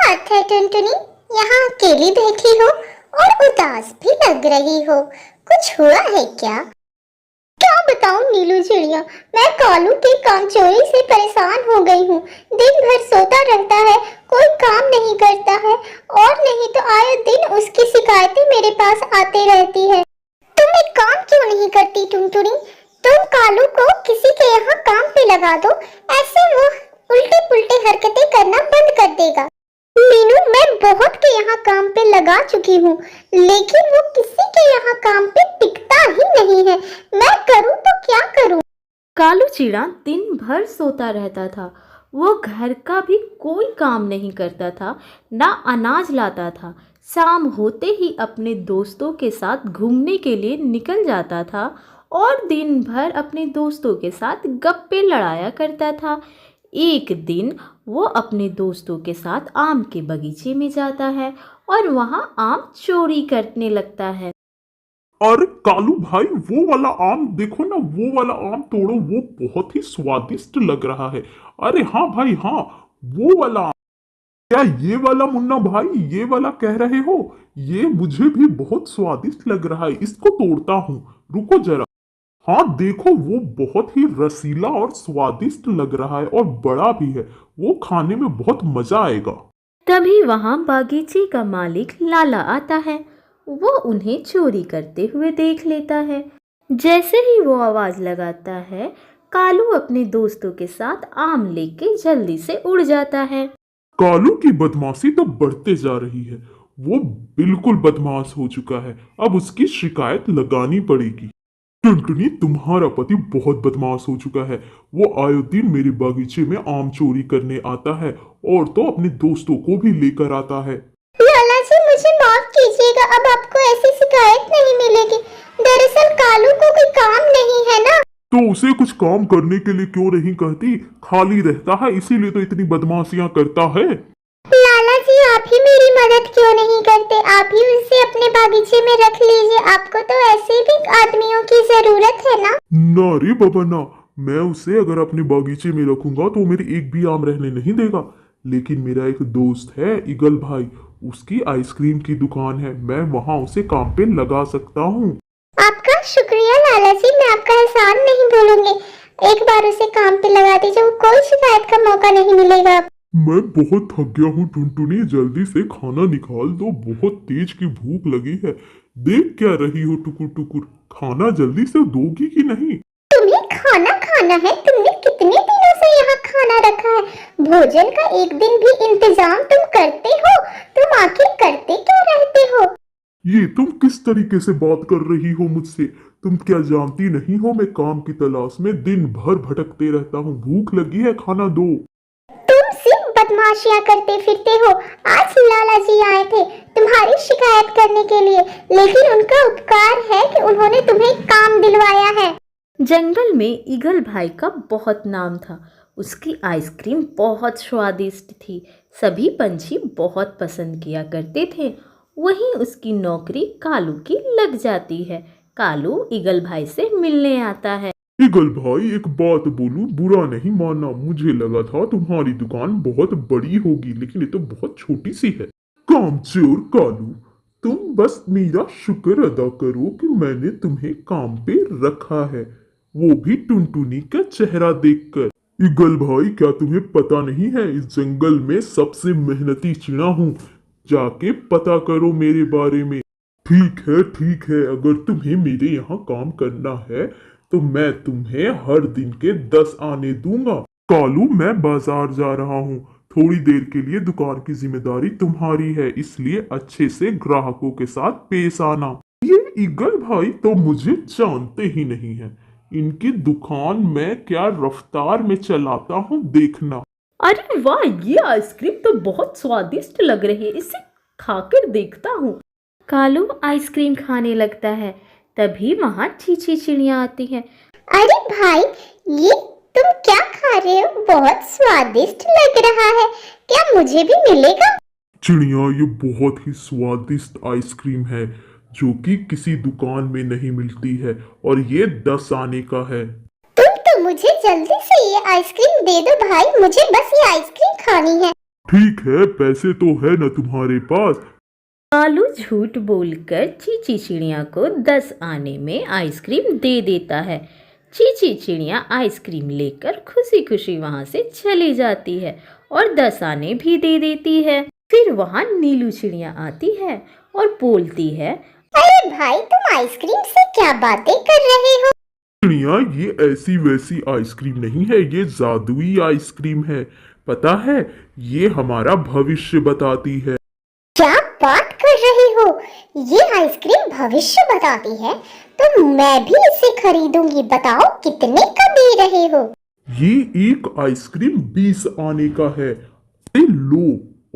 बात है टुनटुनी, यहाँ अकेली बैठी हो और उदास भी लग रही हो। कुछ हुआ है क्या? क्या बताऊं नीलू चिड़िया, मैं कालू के कामचोरी से परेशान हो गई हूँ। दिन भर सोता रहता है, कोई काम नहीं करता है और नहीं तो आए दिन उसकी शिकायतें मेरे पास आते रहती है। तुम एक काम क्यों नहीं करती टुनटुनी? तुम कालू को किसी के यहाँ काम पे लगा दो, ऐसे वो उल्टे पुल्टे हरकतें करना बंद कर देगा। मीनू, मैं बहुत के यहाँ काम पे लगा चुकी हूँ, लेकिन वो किसी के यहाँ काम पे टिकता ही नहीं है। मैं करूँ तो क्या करूँ? कालू चिड़ा दिन भर सोता रहता था। वो घर का भी कोई काम नहीं करता था, ना अनाज लाता था। शाम होते ही अपने दोस्तों के साथ घूमने के लिए निकल जाता था और दिन भर अपने दोस्तों के साथ गप्पे लड़ाया करता था। एक दिन वो अपने दोस्तों के साथ आम के बगीचे में जाता है और वहाँ आम चोरी करने लगता है। अरे कालू भाई, वो वाला आम देखो ना, वो वाला आम तोड़ो, वो बहुत ही स्वादिष्ट लग रहा है। अरे हाँ भाई हाँ, वो वाला आम। क्या ये वाला मुन्ना भाई, ये वाला कह रहे हो? ये मुझे भी बहुत स्वादिष्ट लग रहा है, इसको तोड़ता हूँ, रुको जरा। हाँ देखो, वो बहुत ही रसीला और स्वादिष्ट लग रहा है और बड़ा भी है, वो खाने में बहुत मजा आएगा। तभी वहाँ बागीचे का मालिक लाला आता है। वो उन्हें चोरी करते हुए देख लेता है। जैसे ही वो आवाज लगाता है, कालू अपने दोस्तों के साथ आम लेके जल्दी से उड़ जाता है। कालू की बदमाशी तो बढ़ते जा रही है, वो बिल्कुल बदमाश हो चुका है। अब उसकी शिकायत लगानी पड़ेगी। टुनटुनी, तुम्हारा पति बहुत बदमाश हो चुका है। वो आए दिन मेरे बागीचे में आम चोरी करने आता है और तो अपने दोस्तों को भी लेकर आता है। लाला जी, मुझे माफ कीजिएगा, अब आपको ऐसी शिकायत नहीं मिलेगी। दरअसल कालू को कोई काम नहीं है ना। तो उसे कुछ काम करने के लिए क्यों नहीं कहती? खाली रहता है इसीलिए तो इतनी बदमाशियां करता है। लाला जी, आप ही मेरी मदद क्यों नहीं करते? आप ही उसे अपने बागीचे में रख लीजिए, आपको तो ऐसे भी आदमियों की जरूरत है ना। ना रे बाबा ना, मैं उसे अगर अपने बागीचे में रखूंगा तो मेरे एक भी आम रहने नहीं देगा। लेकिन मेरा एक दोस्त है ईगल भाई, उसकी आइसक्रीम की दुकान है, मैं वहां उसे काम पे लगा सकता हूँ। आपका शुक्रिया लाला जी, मैं आपका एहसान नहीं भूलूंगी। एक बार उसे काम पे लगा दीजिए, कोई शिकायत का मौका नहीं मिलेगा। मैं बहुत थक गया हूँ टुनटुनी, जल्दी से खाना निकाल दो, बहुत तेज की भूख लगी है। देख क्या रही हो टुकुर टुकुर, खाना जल्दी से दोगी कि नहीं? तुम्हें खाना खाना है? तुमने कितने दिनों से यहाँ खाना रखा है? भोजन का एक दिन भी इंतजाम तुम करते हो? तुम आखिर करते क्या रहते हो? ये तुम किस तरीके से बात कर रही हो मुझसे? तुम क्या जानती नहीं हो, मैं काम की तलाश में दिन भर भटकते रहता हूँ। भूख लगी है, खाना दो। तुम सिर्फ बदमाशियां करते फिरते हो। आज लाला जी आए थे तुम्हारी शिकायत करने के लिए, लेकिन उनका उपकार है कि उन्होंने तुम्हें काम दिलवाया है। जंगल में ईगल भाई का बहुत नाम था। उसकी आइसक्रीम बहुत स्वादिष्ट थी। सभी पंछी बहुत पसंद किया करते थे। वहीं उसकी नौकरी कालू की लग जाती है। कालू ईगल भाई से मिलने आता है। ईगल भाई, एक बात बोलूं, बुरा नहीं मानना, मुझे लगा था तुम्हारी दुकान बहुत बड़ी होगी, लेकिन ये तो बहुत छोटी सी है। कामचोर कालू, तुम बस मेरा शुक्र अदा करो कि मैंने तुम्हें काम पे रखा है, वो भी टुनटुनी का चेहरा देखकर। ईगल भाई, क्या तुम्हें पता नहीं है, इस जंगल में सबसे मेहनती चिड़ा हूँ। जाके पता करो मेरे बारे में। ठीक है, अगर तुम्हें मेरे यहाँ काम करना है तो मैं तुम्हें हर दिन के 10 आने दूंगा। कालू, मैं बाजार जा रहा हूँ, थोड़ी देर के लिए दुकान की जिम्मेदारी तुम्हारी है, इसलिए अच्छे से ग्राहकों के साथ पेश आना। ये ईगल भाई तो मुझे जानते ही नहीं है, इनकी दुकान मैं क्या रफ्तार में चलाता हूँ देखना। अरे वाह, ये आइसक्रीम तो बहुत स्वादिष्ट लग रही है, इसे खाकर देखता हूँ। कालू आइसक्रीम खाने लगता है। तभी वहाँ चींची चिड़िया आती है। अरे भाई, ये तुम क्या खा रहे हो? बहुत स्वादिष्ट लग रहा है, क्या मुझे भी मिलेगा? चिड़िया, ये बहुत ही स्वादिष्ट आइसक्रीम है जो कि किसी दुकान में नहीं मिलती है, और ये 10 आने का है। तुम तो मुझे जल्दी से ये आइसक्रीम दे दो भाई, मुझे बस ये आइसक्रीम खानी है। ठीक है, पैसे तो है ना तुम्हारे पास? कालू झूठ बोलकर चींची चिड़िया को 10 आने में आइसक्रीम दे देता है। चींची चिड़िया आइसक्रीम लेकर खुशी खुशी वहां से चली जाती है और 10 आने भी दे देती है। फिर वहां नीलू चिड़िया आती है और बोलती है, अरे भाई, तुम आइसक्रीम से क्या बातें कर रहे हो? चिड़िया, ये ऐसी वैसी आइसक्रीम नहीं है, ये जादुई आइसक्रीम है। पता है, ये हमारा भविष्य बताती है। क्या बात कर रही हो? ये आइसक्रीम भविष्य बताती है? तो मैं भी इसे खरीदूंगी। बताओ कितने का दे रहे हो? ये एक आइसक्रीम 20 आने का है। इसे लो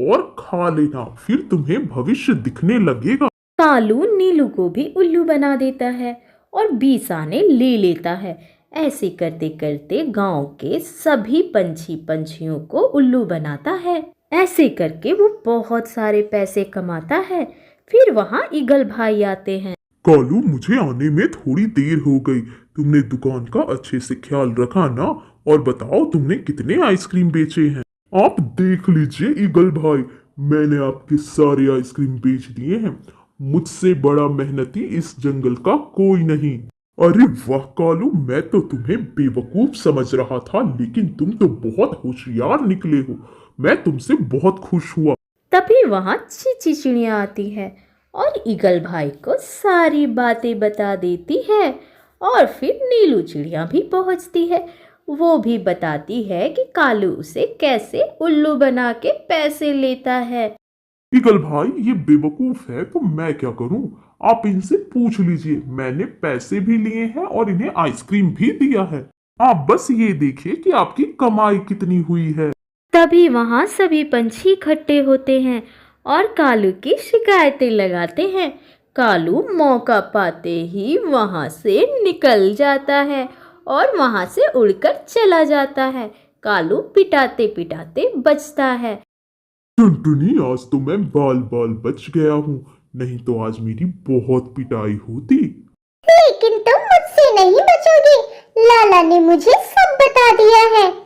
और खा लेना, फिर तुम्हें भविष्य दिखने लगेगा। कालू नीलू को भी उल्लू बना देता है और 20 आने ले लेता है। ऐसे करते करते गांव के सभी पंछियों को उल्लू बनाता है। ऐसे करके वो बहुत सारे पैसे कमाता है। फिर वहां ईगल भाई आते हैं। कालू, मुझे आने में थोड़ी देर हो गई। तुमने दुकान का अच्छे से ख्याल रखा ना? और बताओ, तुमने कितने आइसक्रीम बेचे हैं? आप देख लीजिए ईगल भाई, मैंने आपके सारे आइसक्रीम बेच दिए हैं। मुझसे बड़ा मेहनती इस जंगल का कोई नहीं। अरे वाह कालू, मैं तो तुम्हें बेवकूफ समझ रहा था, लेकिन तुम तो बहुत होशियार निकले हो। मैं तुमसे बहुत खुश हुआ। तभी वहां चींची चिड़िया आती है और ईगल भाई को सारी बातें बता देती है। और फिर नीलू चिड़िया भी पहुंचती है। वो भी बताती है कि कालू उसे कैसे उल्लू बना के पैसे लेता है। ईगल भाई, ये बेवकूफ है तो मैं क्या करूं? आप इनसे पूछ लीजिए। मैंने पैसे भी लिए हैं और इन्हें आइसक्रीम भी दिया है। आप बस ये देखिए कि आपकी कमाई कितनी हुई है। तभी वहां सभी पंछी इकट्ठे होते हैं और कालू की शिकायतें लगाते हैं। कालू मौका पाते ही वहां से निकल जाता है और वहां से उड़कर चला जाता है। कालू पिटाते पिटाते बचता है। टुनटुनी, आज तो मैं बाल बाल बच गया हूँ, नहीं तो आज मेरी बहुत पिटाई होती। लेकिन तुम मुझसे नहीं बचोगे। लाला ने मुझे सब बता दिया है।